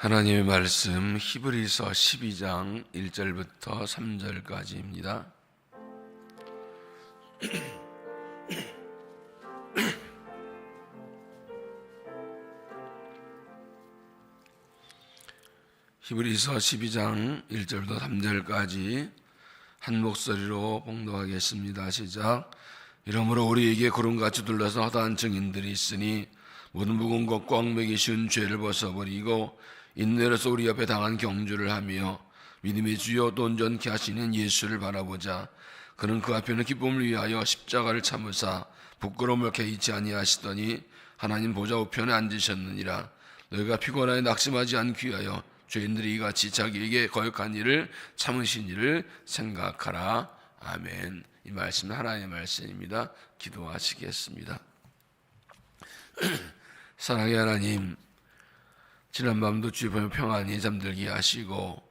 하나님의 말씀 히브리서 12장 1절부터 3절까지입니다. 히브리서 12장 1절부터 3절까지 한 목소리로 봉독하겠습니다. 시작. 이러므로 우리에게 구름같이 둘러서 허다한 증인들이 있으니 모든 무거운 것과 얽매기 쉬운 죄를 벗어버리고 인내로서 우리 옆에 당한 경주를 하며 믿음의 주여 또 온전케 하시는 예수를 바라보자. 그는 그 앞에는 기쁨을 위하여 십자가를 참으사 부끄러움을 개의치 아니하시더니 하나님 보좌 우편에 앉으셨느니라. 너희가 피곤하여 낙심하지 않기 위하여 죄인들이 이같이 자기에게 거역한 일을 참으신 일을 생각하라. 아멘. 이 말씀은 하나님의 말씀입니다. 기도하시겠습니다. 사랑의 하나님, 지난밤도 주의 보면 평안히 잠들게 하시고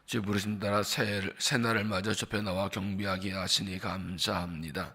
주의 부르심 따라 새날을 맞아 접해 나와 경배하게 하시니 감사합니다.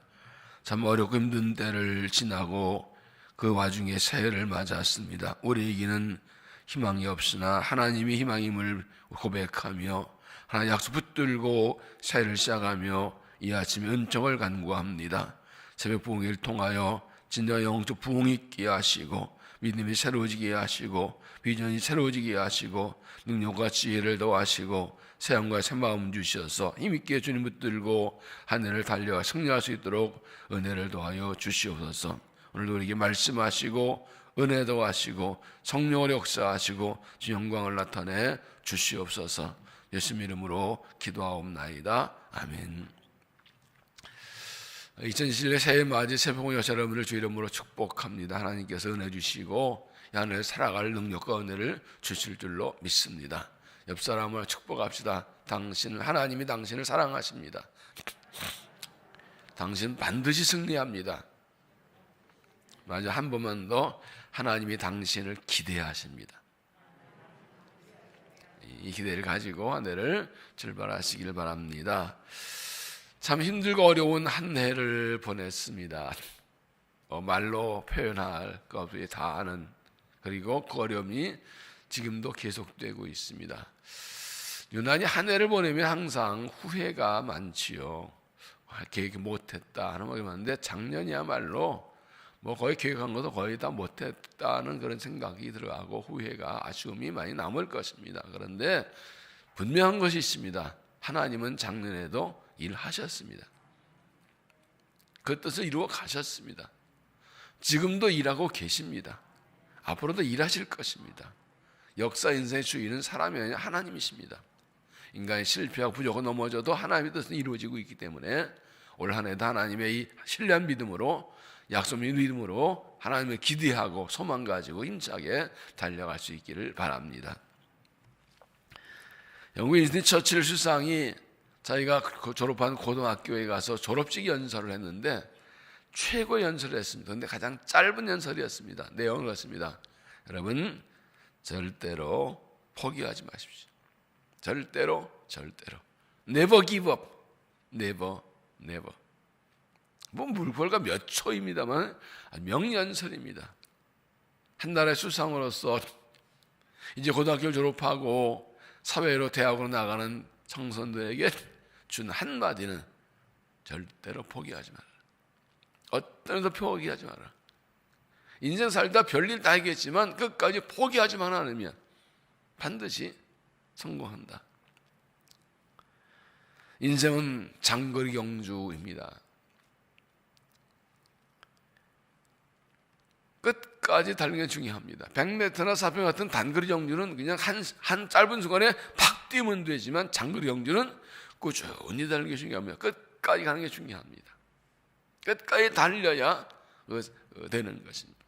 참 어렵고 힘든 때를 지나고 그 와중에 새해를 맞았습니다. 우리에게는 희망이 없으나 하나님이 희망임을 고백하며 하나님 약속 붙들고 새해를 시작하며 이 아침에 은총을 간구합니다. 새벽 부흥회를 통하여 진정한 영적 부흥이 있게 하시고 믿음이 새로워지게 하시고 비전이 새로워지게 하시고 능력과 지혜를 더하시고 새함과 새 마음 주셔서 힘있게 주님 붙들고 한 해를 달려 승리할 수 있도록 은혜를 더하여 주시옵소서. 오늘도 우리에게 말씀하시고 은혜 더하시고 성령을 역사하시고 주 영광을 나타내 주시옵소서. 예수 이름으로 기도하옵나이다. 아멘. 2021년 새해 맞이 새벽 여사 여러분을 주 이름으로 축복합니다. 하나님께서 은혜 주시고 이 한 해 살아갈 능력과 은혜를 주실 줄로 믿습니다. 옆 사람을 축복합시다. 하나님이 당신을 사랑하십니다. 당신 반드시 승리합니다. 맞아, 한 번만 더 하나님이 당신을 기대하십니다. 이 기대를 가지고 한 해를 출발하시길 바랍니다. 참 힘들고 어려운 한 해를 보냈습니다. 말로 표현할 것 없이 다 아는, 그리고 그 어려움이 지금도 계속되고 있습니다. 유난히 한 해를 보내면 항상 후회가 많지요. 계획 못했다 하는 말이 많은데 작년이야말로 거의 계획한 것도 거의 다 못했다는 그런 생각이 들어가고 후회가 아쉬움이 많이 남을 것입니다. 그런데 분명한 것이 있습니다. 하나님은 작년에도 일하셨습니다. 그 뜻을 이루어 가셨습니다. 지금도 일하고 계십니다. 앞으로도 일하실 것입니다. 역사 인생의 주인은 사람이 아니라 하나님이십니다. 인간이 실패하고 부족하고 넘어져도 하나님의 뜻은 이루어지고 있기 때문에 올 한 해도 하나님의 이 신뢰한 믿음으로, 약속 믿음으로 하나님을 기대하고 소망 가지고 힘차게 달려갈 수 있기를 바랍니다. 영국 윈스턴 처칠 수상이 자기가 졸업한 고등학교에 가서 졸업식 연설을 했는데 최고 연설을 했습니다. 그런데 가장 짧은 연설이었습니다. 내용은 그렇습니다. 여러분, 절대로 포기하지 마십시오. 절대로 Never give up. Never. 물불과 몇 초입니다만 명연설입니다. 한 달의 수상으로서 이제 고등학교를 졸업하고 사회로 대학으로 나가는 청소년들에게 준 한마디는 절대로 포기하지 마라. 어떤 일도 포기하지 마라. 인생 살다 별일 다 하겠지만 끝까지 포기하지만 않으면 반드시 성공한다. 인생은 장거리 경주입니다. 끝까지 달리는 게 중요합니다. 100m나 400m 같은 단거리 경주는 그냥 한 짧은 순간에 팍 뛰면 되지만 장거리 경주는 꾸준히 달리는 게 중요합니다. 끝까지 가는 게 중요합니다. 끝까지 달려야 되는 것입니다.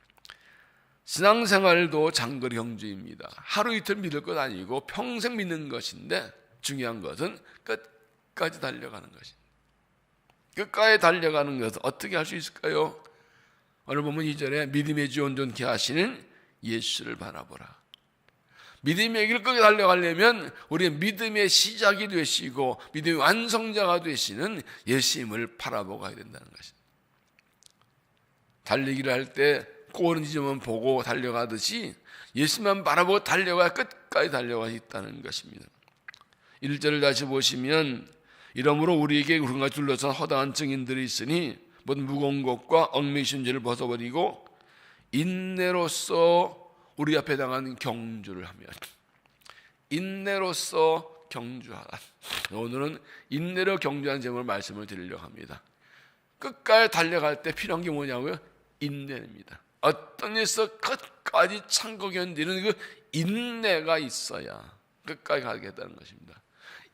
신앙생활도 장거리 경주입니다. 하루 이틀 믿을 것 아니고 평생 믿는 것인데 중요한 것은 끝까지 달려가는 것입니다. 끝까지 달려가는 것은 어떻게 할 수 있을까요? 오늘 보면 2절에 믿음의 주 온전케 하시는 예수를 바라보라. 믿음의 길 끝까지 달려가려면 우리의 믿음의 시작이 되시고 믿음의 완성자가 되시는 예수님을 바라보고 가야 된다는 것입니다. 달리기를 할 때 꼬는 지점만 보고 달려가듯이 예수만 바라보고 달려가야 끝까지 끝까지 달려가 있다는 것입니다. 1절을 다시 보시면 이러므로 우리에게 우리가 둘러싼 허다한 증인들이 있으니 모든 무거운 것과 얽매이신 죄를 벗어버리고 인내로서 우리 앞에 당한 경주를 하며 인내로서 경주하라. 오늘은 인내로 경주하는 제목으로 말씀을 드리려고 합니다. 끝까지 달려갈 때 필요한 게 뭐냐고요? 인내입니다. 어떤 일에서 끝까지 참고 견디는 그 인내가 있어야 끝까지 가겠다는 것입니다.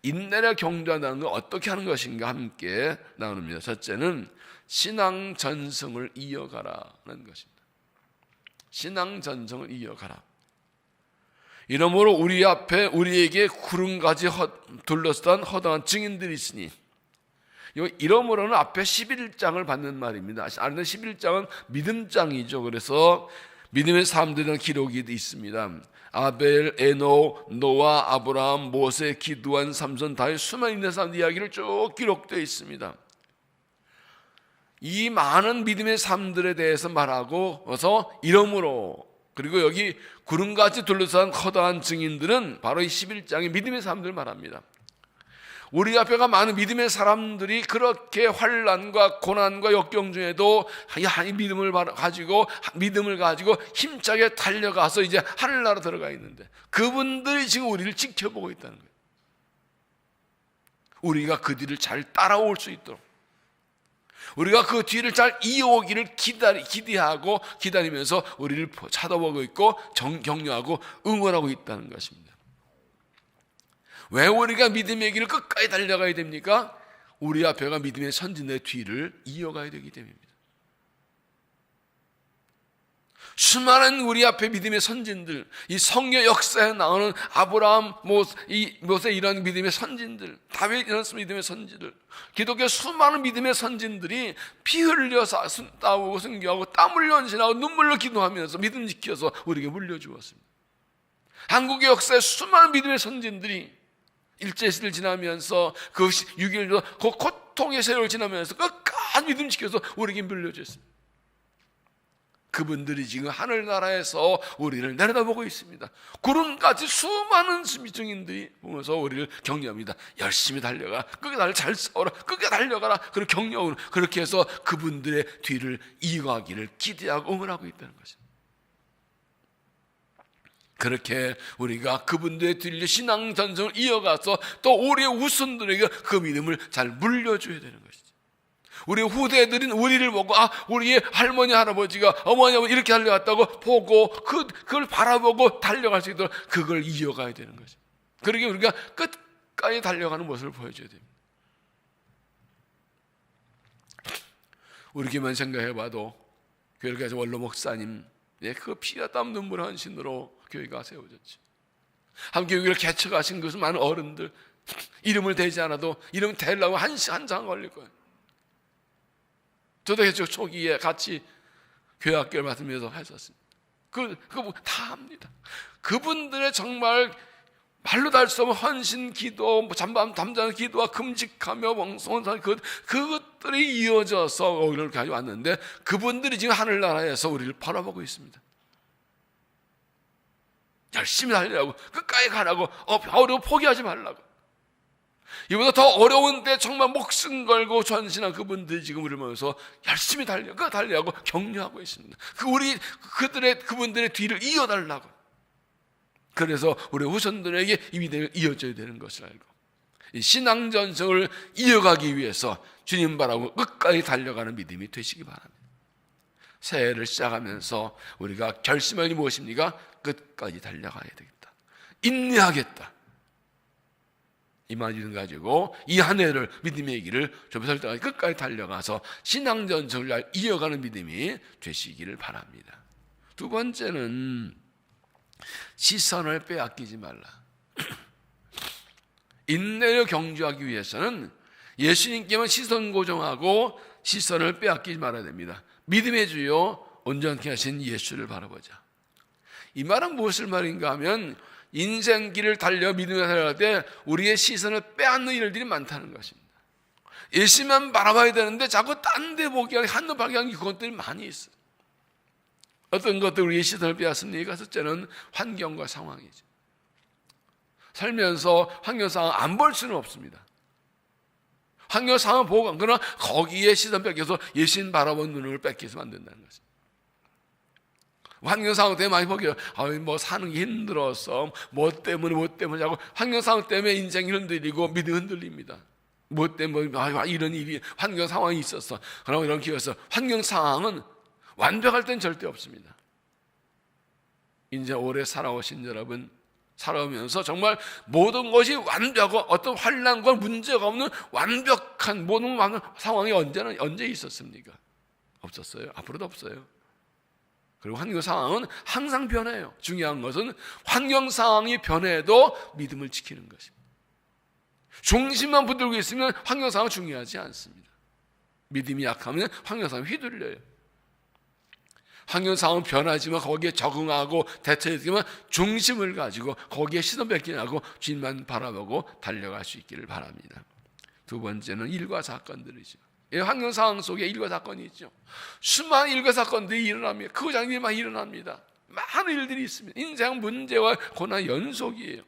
인내를 경주한다는 건 어떻게 하는 것인가 함께 나눕니다. 첫째는 신앙 전승을 이어가라는 것입니다. 신앙 전승을 이어가라. 이러므로 우리 앞에 우리에게 구름같이 둘러싼 허다한 증인들이 있으니, 이러므로는 앞에 11장을 받는 말입니다. 아는 11장은 믿음장이죠. 그래서 믿음의 사람들이라는 기록이 있습니다. 아벨, 에노, 노아, 아브라함, 모세, 기드온, 삼손, 다윗 수많은 있는 사람들 이야기를 쭉 기록되어 있습니다. 이 많은 믿음의 사람들에 대해서 말하고서 이러므로, 그리고 여기 구름같이 둘러싼 커다란 증인들은 바로 이 11장의 믿음의 사람들을 말합니다. 우리 앞에가 많은 믿음의 사람들이 그렇게 환난과 고난과 역경 중에도 이 믿음을 가지고 힘차게 달려가서 이제 하늘나라 들어가 있는데, 그분들이 지금 우리를 지켜보고 있다는 거예요. 우리가 그 뒤를 잘 따라올 수 있도록, 우리가 그 뒤를 잘 이어오기를 기대하고 기다리면서 우리를 쳐다보고 있고 격려하고 응원하고 있다는 것입니다. 왜 우리가 믿음의 길을 끝까지 달려가야 됩니까? 우리 앞에가 믿음의 선진의 뒤를 이어가야 되기 때문입니다. 수많은 우리 앞에 믿음의 선진들, 이 성경 역사에 나오는 아브라함, 모세 이런 믿음의 선진들, 다윗 이런 믿음의 선진들, 기독교 수많은 믿음의 선진들이 피 흘려서 싸우고 순교하고 땀 흘려 헌신하고 눈물로 기도하면서 믿음 지켜서 우리에게 물려주었습니다. 한국의 역사에 수많은 믿음의 선진들이 일제시대를 지나면서 그 6.25 그 고통의 세월을 지나면서 끝까지 믿음 지켜서 우리에게 물려줬습니다. 그분들이 지금 하늘나라에서 우리를 내려다보고 있습니다. 구름같이 수많은 증인들이 보면서 우리를 격려합니다. 열심히 달려가, 끝까지 달려, 잘 싸워라, 끝까지 달려가라, 그렇게 격려하고, 그렇게 해서 그분들의 뒤를 이어가기를 기대하고 응원하고 있다는 것입니다. 그렇게 우리가 그분들의 뒤를 신앙 전승을 이어가서 또 우리의 후손들에게 그 믿음을 잘 물려줘야 되는 것이죠. 우리 후대들은 우리를 보고 우리의 할머니 할아버지가 어머니 아버지 이렇게 달려갔다고 보고 그걸 바라보고 달려갈 수 있도록 그걸 이어가야 되는 거죠. 그러게 우리가 끝까지 달려가는 모습을 보여줘야 됩니다. 우리 교회만 생각해봐도 교회에서 원로 목사님 그 피와 땀 눈물 헌신으로 교회가 세워졌죠. 함께 교회를 개척하신 것은 많은 어른들, 이름을 대지 않아도 이름 대려고 한참 걸릴 거예요. 저도 개척 초기에 같이 교회 학교를 맡으면서 했었습니다. 그거 다 합니다. 그분들의 정말 말로 달 수 없는 헌신 기도, 담장 기도와 금식하며 멍성한 그것들이 이어져서 우리를 가져왔는데, 그분들이 지금 하늘나라에서 우리를 바라보고 있습니다. 열심히 달리라고, 끝까지 가라고, 어려워 포기하지 말라고. 이보다 더 어려운데 정말 목숨 걸고 전신한 그분들이 지금 우리를 보면서 열심히 달리라고 격려하고 있습니다. 그분들의 뒤를 이어달라고. 그래서 우리 후손들에게 이 믿음을 이어져야 되는 것을 알고, 이 신앙 전승을 이어가기 위해서 주님 바라고 끝까지 달려가는 믿음이 되시기 바랍니다. 새해를 시작하면서 우리가 결심하는 무엇입니까? 끝까지 달려가야 되겠다, 인내하겠다, 이 말을 가지고 이 한 해를 믿음의 길을 좁쌀 때까지 끝까지 달려가서 신앙 전승을 이어가는 믿음이 되시기를 바랍니다. 두 번째는 시선을 빼앗기지 말라. 인내를 경주하기 위해서는 예수님께만 시선 고정하고 시선을 빼앗기지 말아야 됩니다. 믿음의 주요 온전케 하신 예수를 바라보자. 이 말은 무엇을 말인가 하면, 인생길을 달려 믿음을 살아갈 때 우리의 시선을 빼앗는 일들이 많다는 것입니다. 예수만 바라봐야 되는데 자꾸 딴 데 보기 하는 한눈 팔기 하는 그것들이 많이 있어요. 어떤 것들 우리의 시선을 빼앗습니까? 첫째는 환경과 상황이죠. 살면서 환경 상황 안 볼 수는 없습니다. 환경 상황 보고 그러나 거기에 시선 뺏겨서 예수님 바라본 눈을 뺏겨서 안 된다는 것입니다. 환경 상황 때문에 많이 보게요. 뭐 사는 게 힘들어서 뭐 때문에 하고 환경 상황 때문에 인생이 흔들리고 믿음이 흔들립니다. 뭐 때문에 이런 일이 환경 상황이 있었어. 그러면 이런 기회에서 환경 상황은 완벽할 땐 절대 없습니다. 이제 오래 살아오신 여러분, 살아오면서 정말 모든 것이 완벽하고 어떤 환난과 문제가 없는 완벽한 모든 상황이 언제 있었습니까? 없었어요. 앞으로도 없어요. 그리고 환경 상황은 항상 변해요. 중요한 것은 환경 상황이 변해도 믿음을 지키는 것입니다. 중심만 붙들고 있으면 환경 상황은 중요하지 않습니다. 믿음이 약하면 환경 상황이 휘둘려요. 환경 상황은 변하지만 거기에 적응하고 대처했지만 중심을 가지고 거기에 시선 뺏기지 않고 주님만 바라보고 달려갈 수 있기를 바랍니다. 두 번째는 일과 사건들이죠. 환경 상황 속에 일과 사건이 있죠. 수많은 일과 사건들이 일어납니다. 그 장면만 일어납니다. 많은 일들이 있습니다. 인생 문제와 고난 연속이에요.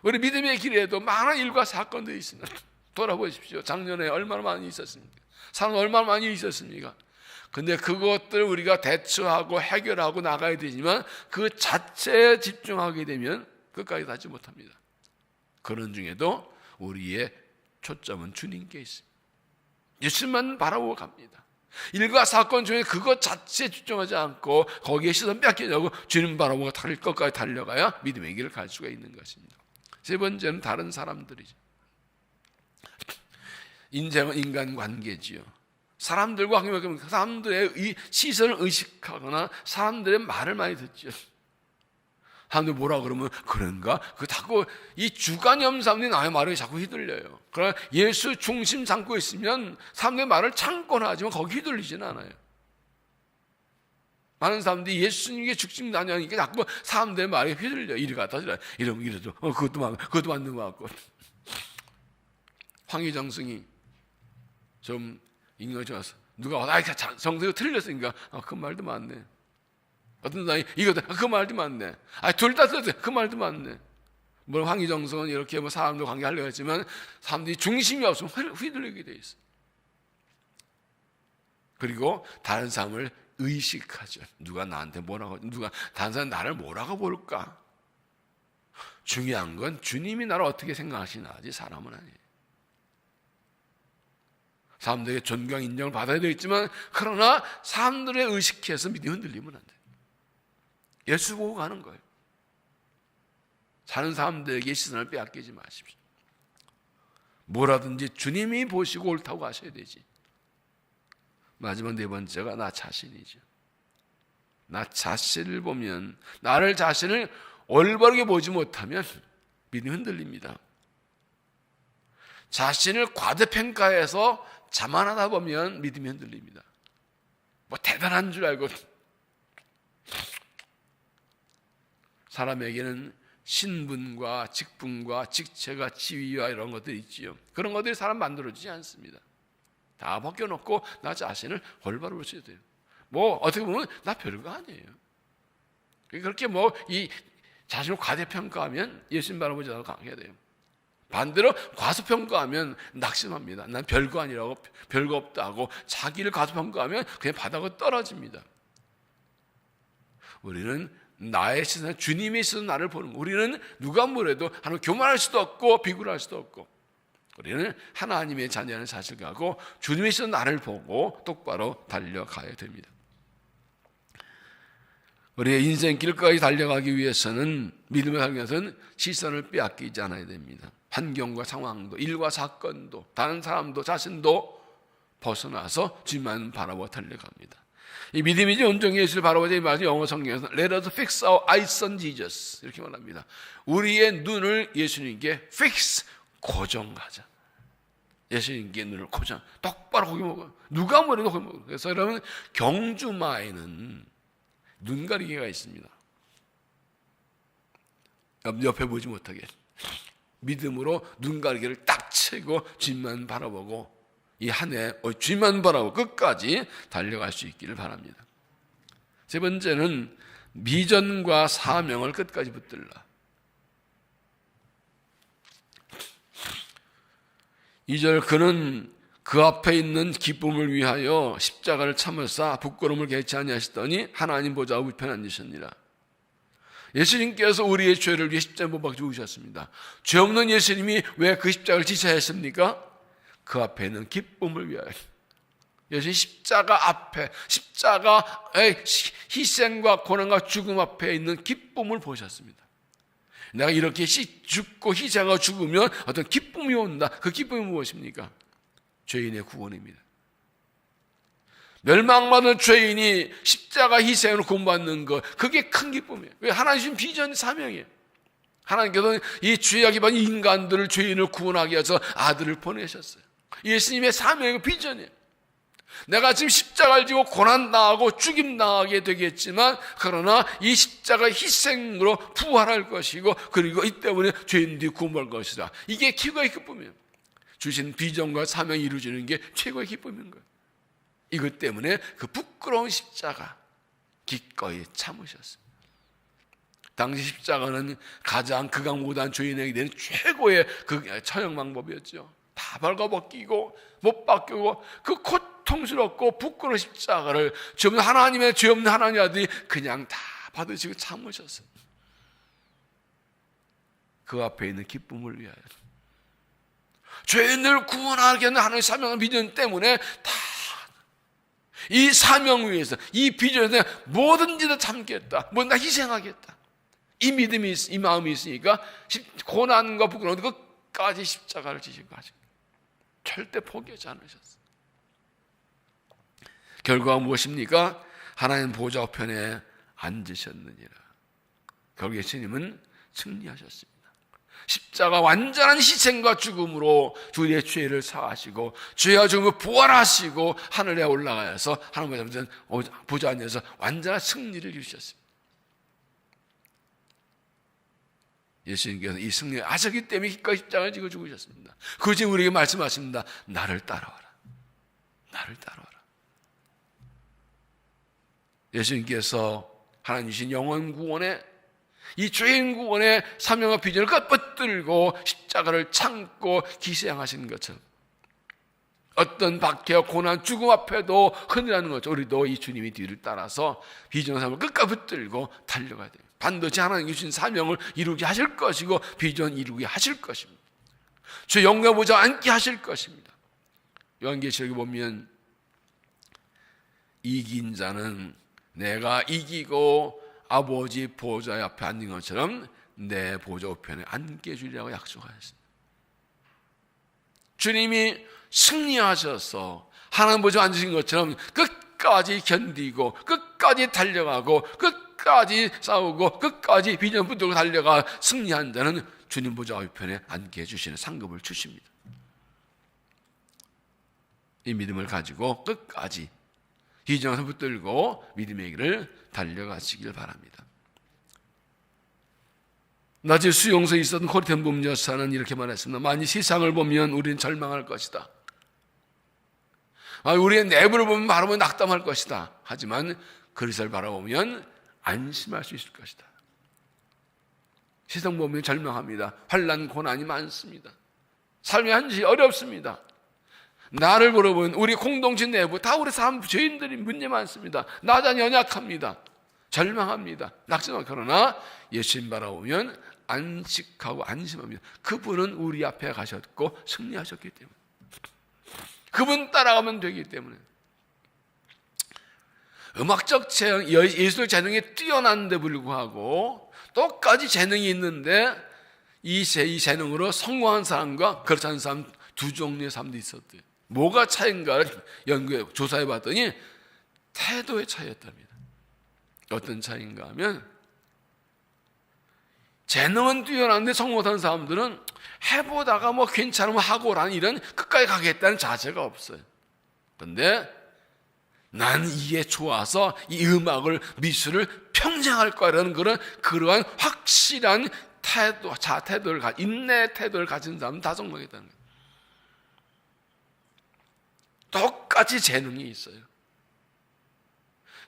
우리 믿음의 길에도 많은 일과 사건들이 있습니다. 돌아보십시오. 작년에 얼마나 많이 있었습니까? 사람 얼마나 많이 있었습니까? 근데 그것들을 우리가 대처하고 해결하고 나가야 되지만 그 자체에 집중하게 되면 끝까지 닿지 못합니다. 그런 중에도 우리의 초점은 주님께 있습니다. 예수님만 바라보고 갑니다. 일과 사건 중에 그것 자체에 집중하지 않고 거기에 시선 뺏기지 않고 주님 바라보고 끝까지 달려가야 믿음의 길을 갈 수가 있는 것입니다. 세 번째는 다른 사람들이죠. 인생은 인간관계지요. 사람들과 사람들의 시선을 의식하거나 사람들의 말을 많이 듣죠. 사람들이 뭐라 그러면 그런가? 그 자꾸 이 주관이 없는 사람들이 나의 말에 자꾸 휘둘려요. 그러나 예수 중심 삼고 있으면 사람들의 말을 참거나 하지만 거기 휘둘리지는 않아요. 많은 사람들이 예수님께 중심 다니니까 자꾸 사람들의 말에 휘둘려. 이리 갔다 저리 이러면 이래도 그것도 맞는 것 같고. 황희정승이 좀 인간이 좋아서 누가 정서가 틀렸으니까 그 말도 맞네. 어떤 사람이 이거다 그 말도 맞네. 둘 다 틀렸어 그 말도 맞네. 물론 황희정성은 이렇게 사람들 관계하려고 했지만 사람들이 중심이 없으면 휘둘리게 돼 있어. 그리고 다른 사람을 의식하죠. 누가 나한테 뭐라고, 누가 다른 사람 나를 뭐라고 볼까? 중요한 건 주님이 나를 어떻게 생각하시나 하지 사람은 아니에요. 사람들에게 존경, 인정을 받아야 되겠지만 그러나 사람들의 의식해서 믿음이 흔들리면 안 돼요. 예수 보고 가는 거예요. 사는 사람들에게 시선을 빼앗기지 마십시오. 뭐라든지 주님이 보시고 옳다고 하셔야 되지. 마지막 네 번째가 나 자신이죠. 나 자신을 보면, 나를 자신을 올바르게 보지 못하면 믿음이 흔들립니다. 자신을 과대평가해서 자만하다 보면 믿음이 흔들립니다. 뭐 대단한 줄 알고. 사람에게는 신분과 직분과 직책과 지위와 이런 것들이 있지요. 그런 것들이 사람 만들어지지 않습니다. 다 벗겨놓고 나 자신을 올바로 볼 수 있어야 돼요. 뭐 어떻게 보면 나 별거 아니에요. 그렇게 이 자신을 과대평가하면 예수님 바라보지 않고 강해야 돼요. 반대로 과소평가하면 낙심합니다. 난 별거 아니라고, 별거 없다고 자기를 과소평가하면 그냥 바닥으로 떨어집니다. 우리는 나의 시선, 주님의 시선 나를 보는 거. 우리는 누가 뭐래도 하나님 교만할 수도 없고 비굴할 수도 없고, 우리는 하나님의 자녀라는 사실을 갖고 주님의 시선 나를 보고 똑바로 달려가야 됩니다. 우리의 인생길까지 달려가기 위해서는, 믿음을 하기 위해서는 시선을 빼앗기지 않아야 됩니다. 환경과 상황도, 일과 사건도, 다른 사람도, 자신도 벗어나서 주님만 바라보고 달려갑니다. 이 믿음이지 온종일 예수를 바라보자 이 말이 영어 성경에서 Let us fix our eyes on Jesus 이렇게 말합니다. 우리의 눈을 예수님께 fix, 고정하자. 예수님께 눈을 고정, 똑바로 거기 먹어. 누가 뭐래도 거기 먹어. 그래서 여러분 경주마에는 눈가리개가 있습니다. 옆에 보지 못하게 믿음으로 눈가리개를 딱 채고 주님만 바라보고 이 한 해 주님만 바라보고 끝까지 달려갈 수 있기를 바랍니다. 세 번째는 비전과 사명을 끝까지 붙들라. 2절 그는 그 앞에 있는 기쁨을 위하여 십자가를 참으사 부끄러움을 개치 아니하시더니 하나님 보좌 우편에 앉으셨니라. 예수님께서 우리의 죄를 위해 십자가에 못 박혀 죽으셨습니다. 죄 없는 예수님이 왜 그 십자가를 지셔야 했습니까? 그 앞에 있는 기쁨을 위하여. 예수님 십자가 앞에, 십자가의 희생과 고난과 죽음 앞에 있는 기쁨을 보셨습니다. 내가 이렇게 죽고 희생하고 죽으면 어떤 기쁨이 온다. 그 기쁨이 무엇입니까? 죄인의 구원입니다. 멸망받은 죄인이 십자가 희생으로 구원받는 것, 그게 큰 기쁨이에요. 왜? 하나님 주신 비전 사명이에요. 하나님께서는 이 죄악에 빠진 인간들을, 죄인을 구원하기 위해서 아들을 보내셨어요. 예수님의 사명의 비전이에요. 내가 지금 십자가를 지고 고난당하고 죽임당하게 되겠지만, 그러나 이 십자가 희생으로 부활할 것이고, 그리고 이 때문에 죄인들이 구원할 것이다. 이게 최고의 기쁨이에요. 주신 비전과 사명이 이루어지는 게 최고의 기쁨인 거예요. 이것 때문에 그 부끄러운 십자가 기꺼이 참으셨습니다. 당시 십자가는 가장 극악무도한 죄인에게 되는 최고의 그 처형 방법이었죠. 다 벌거벗기고 못 박히고 그 고통스럽고 부끄러운 십자가를 죄 없는 하나님의 죄 없는 하나님 아들이 그냥 다 받으시고 참으셨어요. 그 앞에 있는 기쁨을 위하여, 죄인을 구원하게 하는 하나님의 사명의 비전 때문에 다 이 사명 위해서, 이 비전에 뭐든지 다 참겠다, 뭐든지 다 희생하겠다, 이 믿음이, 이 마음이 있으니까 고난과 부끄러움 끝까지 십자가를 지시고 하십니다. 절대 포기하지 않으셨어요. 결과가 무엇입니까? 하나님 보좌 우편에 앉으셨느니라. 결국 예수님은 승리하셨습니다. 십자가 완전한 희생과 죽음으로 우리의 죄를 사하시고 죄와 죽음을 부활하시고 하늘에 올라가서 하나님의 보좌 앉아서 완전한 승리를 이루셨습니다. 예수님께서 이 승리를 아셨기 때문에 기꺼이 십자가를 지고 죽으셨습니다. 그것이 우리에게 말씀하십니다. 나를 따라와라. 나를 따라와라. 예수님께서 하나님 주신 영원 구원에, 이 죄인 구원의 사명과 비전을 끝붙들고 십자가를 참고 희생하신 것처럼 어떤 박해와 고난, 죽음 앞에도 흔들하는 것처럼 우리도 이 주님의 뒤를 따라서 비전의 삶을 끝까지 붙들고 달려가야 돼요. 반드시 하나님 주신 사명을 이루게 하실 것이고 비전 이루게 하실 것입니다. 주 영광 보좌 앉게 하실 것입니다. 요한계시록에 보면 이긴 자는 내가 이기고 아버지 보좌 앞에 앉는 것처럼 내 보좌 우편에 앉게 해주리라고 약속하셨습니다. 주님이 승리하셔서 하나님 보좌에 앉으신 것처럼 끝까지 견디고 끝까지 달려가고 끝까지 싸우고 끝까지 비전 붙들고 달려가 승리한 자는 주님 보좌 우편에 앉게 해주시는 상급을 주십니다. 이 믿음을 가지고 끝까지 비전을 붙들고 믿음의 길을 달려가시길 바랍니다. 낮에 수용소에 있었던 코리텐붐 여사는 이렇게 말했습니다. 만일 세상을 보면 우리는 절망할 것이다. 우리의 내부를 보면 바라보면 낙담할 것이다. 하지만 그리스도를 바라보면 안심할 수 있을 것이다. 세상 보면 절망합니다. 환난 고난이 많습니다. 삶의 현실이 어렵습니다. 나를 물어보면 우리 공동체 내부 다 우리 사람 죄인들이 문제 많습니다. 나 자신이 연약합니다. 절망합니다. 낙심하고, 그러나 예수님 바라보면 안식하고 안심합니다. 그분은 우리 앞에 가셨고 승리하셨기 때문에, 그분 따라가면 되기 때문에. 음악적 재능, 예술 재능이 뛰어난데 불구하고 똑같이 재능이 있는데 이 재능으로 성공한 사람과 그렇지 않은 사람 두 종류의 사람도 있었대요. 뭐가 차이인가를 연구해 조사해 봤더니 태도의 차이였답니다. 어떤 차이인가 하면, 재능은 뛰어난데 성공 못하는 사람들은 해보다가 뭐 괜찮으면 하고라는 이런 끝까지 가겠다는 자세가 없어요. 그런데 난 이게 좋아서 이 음악을, 미술을 평생 할 거라는 그러한 확실한 태도, 자태도를 인내 태도를 가진 사람은 다 성공했다는 거예요. 똑같이 재능이 있어요.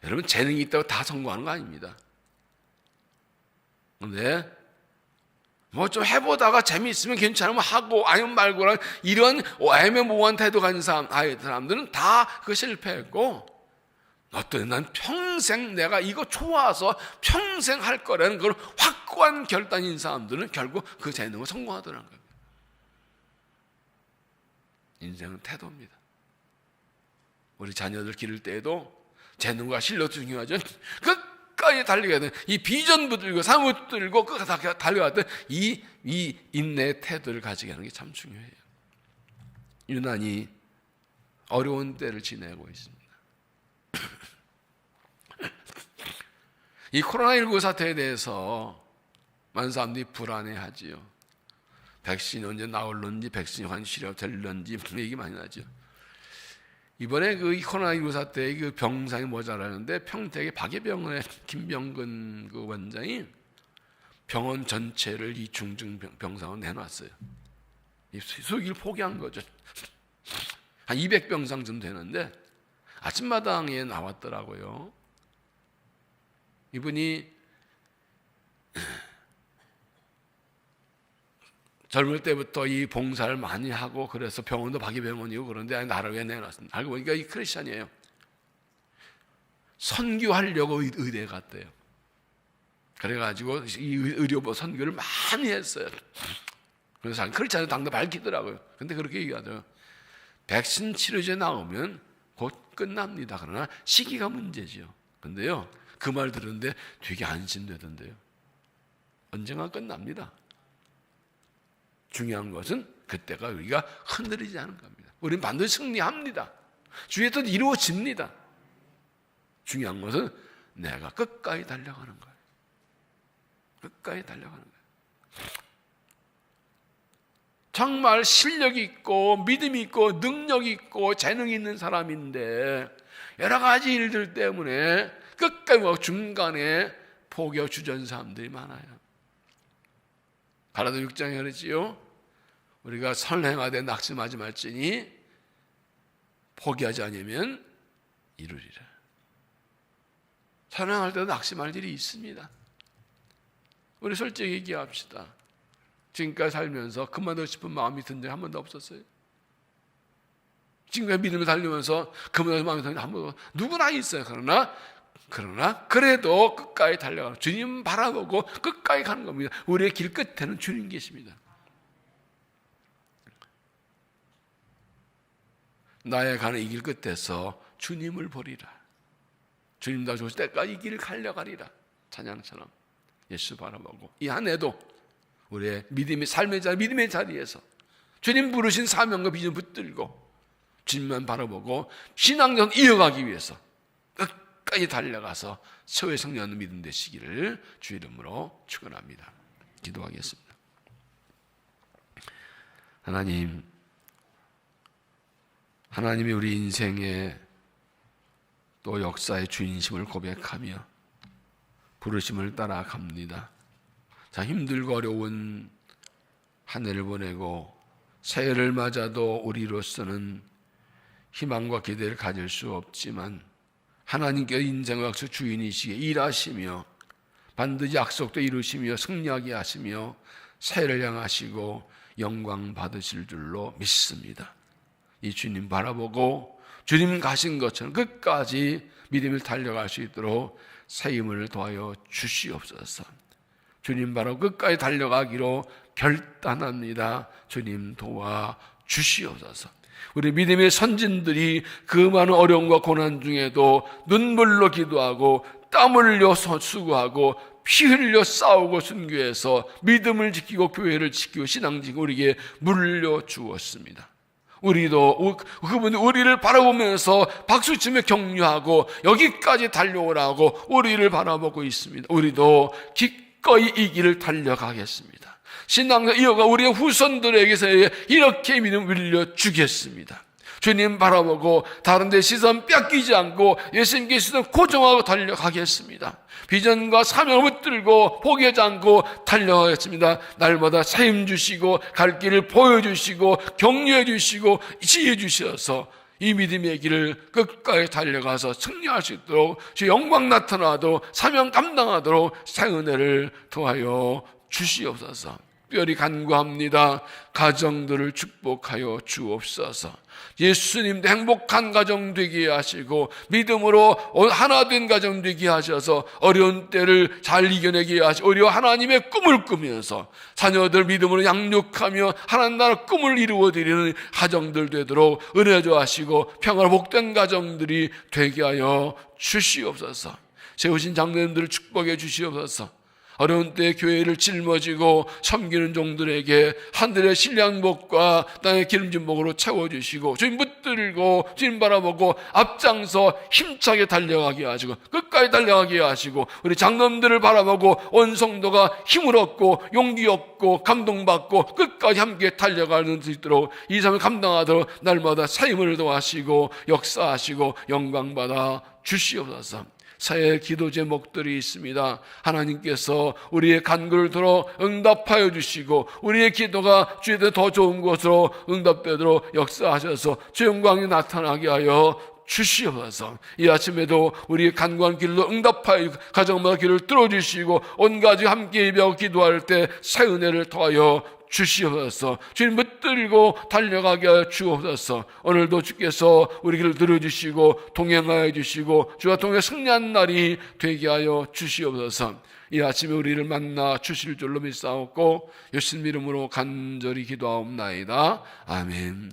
여러분, 재능이 있다고 다 성공하는 거 아닙니다. 그런데 뭐 좀 해보다가 재미있으면 괜찮으면 하고 아니면 말고라 이런 애매모호한 태도 가진 사람들은 다 그 실패했고, 어떤 난 평생 내가 이거 좋아서 평생 할 거라는 걸 확고한 결단인 사람들은 결국 그 재능을 성공하더라는 겁니다. 인생은 태도입니다. 우리 자녀들 기를 때에도 재능과 실력도 중요하죠. 끝까지 달려가야 되는 이 비전 붙들고 사무 붙들고 끝까지 달려가던 이 인내의 태도를 가지게 하는 게 참 중요해요. 유난히 어려운 때를 지내고 있습니다. 이 코로나19 사태에 대해서 많은 사람들이 불안해하지요. 백신이 언제 나올런지, 백신이 환시력 될런지 얘기 많이 나죠. 이번에 그 코로나19 사태의 그 병상이 모자라는데 평택의 박예병원의 김병근 그 원장이 병원 전체를 이 중증 병상으로 내놨어요. 이 수기를 포기한 거죠. 한 200병상 좀 되는데 아침마당에 나왔더라고요. 이분이 젊을 때부터 이 봉사를 많이 하고 그래서 병원도 박이병원이고 그런데 나를 왜 내놨습니다. 알고 보니까 이 크리스찬이에요. 선교하려고 의대에 갔대요. 그래가지고 이 의료 선교를 많이 했어요. 그래서 크리스찬은 당도 밝히더라고요. 근데 그렇게 얘기하죠. 백신 치료제 나오면 곧 끝납니다. 그러나 시기가 문제지요. 근데요, 그 말 들었는데 되게 안심되던데요. 언젠가 끝납니다. 중요한 것은 그때가 우리가 흔들리지 않은 겁니다. 우리는 반드시 승리합니다. 주의 뜻 이루어집니다. 중요한 것은 내가 끝까지 달려가는 거예요. 끝까지 달려가는 거예요. 정말 실력이 있고 믿음이 있고 능력이 있고 재능이 있는 사람인데 여러 가지 일들 때문에 끝까지 중간에 포기하고 주저하는 사람들이 많아요. 가라도 6장에 그러지요. 우리가 선행하되 낙심하지 말지니 포기하지 않으면 이루리라. 선행할 때도 낙심할 일이 있습니다. 우리 솔직히 얘기합시다. 지금까지 살면서 그만두고 싶은 마음이 든 적이 한 번도 없었어요. 지금까지 믿음을 달리면서 그만두고 마음이 든 적이 한 번도 없어요. 누구나 있어요. 그러나 그래도 끝까지 달려가는, 주님 바라보고 끝까지 가는 겁니다. 우리의 길 끝에는 주님 계십니다. 나의 가는 이 길 끝에서 주님을 보리라. 주님 다 좋으실 때까지 이 길을 달려가리라. 찬양처럼 예수 바라보고 이 한 해도 우리의 믿음의 삶의 자리, 믿음의 자리에서 주님 부르신 사명과 비전 붙들고 주님만 바라보고 신앙전 이어가기 위해서 끝까지 달려가서 최후의 승리하는 믿음 되시기를 주 이름으로 축원합니다. 기도하겠습니다. 하나님이 우리 인생의 또 역사의 주인심을 고백하며 부르심을 따라갑니다. 자, 힘들고 어려운 한 해를 보내고 새해를 맞아도 우리로서는 희망과 기대를 가질 수 없지만 하나님께 인생의 역사 주인이시기에 일하시며 반드시 약속도 이루시며 승리하게 하시며 새해를 향하시고 영광 받으실 줄로 믿습니다. 이 주님 바라보고 주님 가신 것처럼 끝까지 믿음을 달려갈 수 있도록 새 힘을 더하여 주시옵소서. 주님 바로 끝까지 달려가기로 결단합니다. 주님 도와 주시옵소서. 우리 믿음의 선진들이 그 많은 어려움과 고난 중에도 눈물로 기도하고 땀 흘려 수고하고 피 흘려 싸우고 순교해서 믿음을 지키고 교회를 지키고 신앙 지키고 우리에게 물려주었습니다. 우리도 그분이 우리를 바라보면서 박수치며 격려하고 여기까지 달려오라고 우리를 바라보고 있습니다. 우리도 기꺼이 이 길을 달려가겠습니다. 신앙을 이어가 우리의 후손들에게서 이렇게 믿음 물려주겠습니다. 주님 바라보고 다른 데 시선 뺏기지 않고 예수님께 시선 고정하고 달려가겠습니다. 비전과 사명을 붙들고 포기하지 않고 달려가겠습니다. 날마다 새 힘 주시고 갈 길을 보여주시고 격려해 주시고 지혜 주셔서 이 믿음의 길을 끝까지 달려가서 승리할 수 있도록 주 영광 나타나도록 사명 감당하도록 새 은혜를 더하여 주시옵소서. 특별히 간구합니다. 가정들을 축복하여 주옵소서. 예수님도 행복한 가정 되게 하시고 믿음으로 하나 된 가정 되게 하셔서 어려운 때를 잘 이겨내게 하시고 오히려 하나님의 꿈을 꾸면서 자녀들 믿음으로 양육하며 하나님 나라 꿈을 이루어드리는 가정들 되도록 은혜도 하시고 평화로 복된 가정들이 되게 하여 주시옵소서. 세우신 장로님들을 축복해 주시옵소서. 어려운 때 교회를 짊어지고 섬기는 종들에게 하늘의 신량복과 땅의 기름진 복으로 채워주시고 주님 붙들고 주님 바라보고 앞장서 힘차게 달려가게 하시고 끝까지 달려가게 하시고 우리 장로님들을 바라보고 온 성도가 힘을 얻고 용기 얻고 감동받고 끝까지 함께 달려가는 수 있도록 이 삶을 감당하도록 날마다 새 힘을 더하시고 역사하시고 영광받아 주시옵소서. 사회 기도 제목들이 있습니다. 하나님께서 우리의 간구를 들어 응답하여 주시고 우리의 기도가 주에게 더 좋은 것으로 응답되도록 역사하셔서 주의 영광이 나타나게 하여 주시옵소서. 이 아침에도 우리의 간구한 길로 응답하여 가정마다 길을 뚫어주시고 온 가족이 함께 예배하고 기도할 때 새 은혜를 더하여 주시옵소서. 주님 붙들고 달려가게 하여 주옵소서. 오늘도 주께서 우리 길을 들어주시고 동행하여 주시고 주와 동행 승리한 날이 되게 하여 주시옵소서. 이 아침에 우리를 만나 주실 줄로 믿사옵고 예수님 이름으로 간절히 기도하옵나이다. 아멘.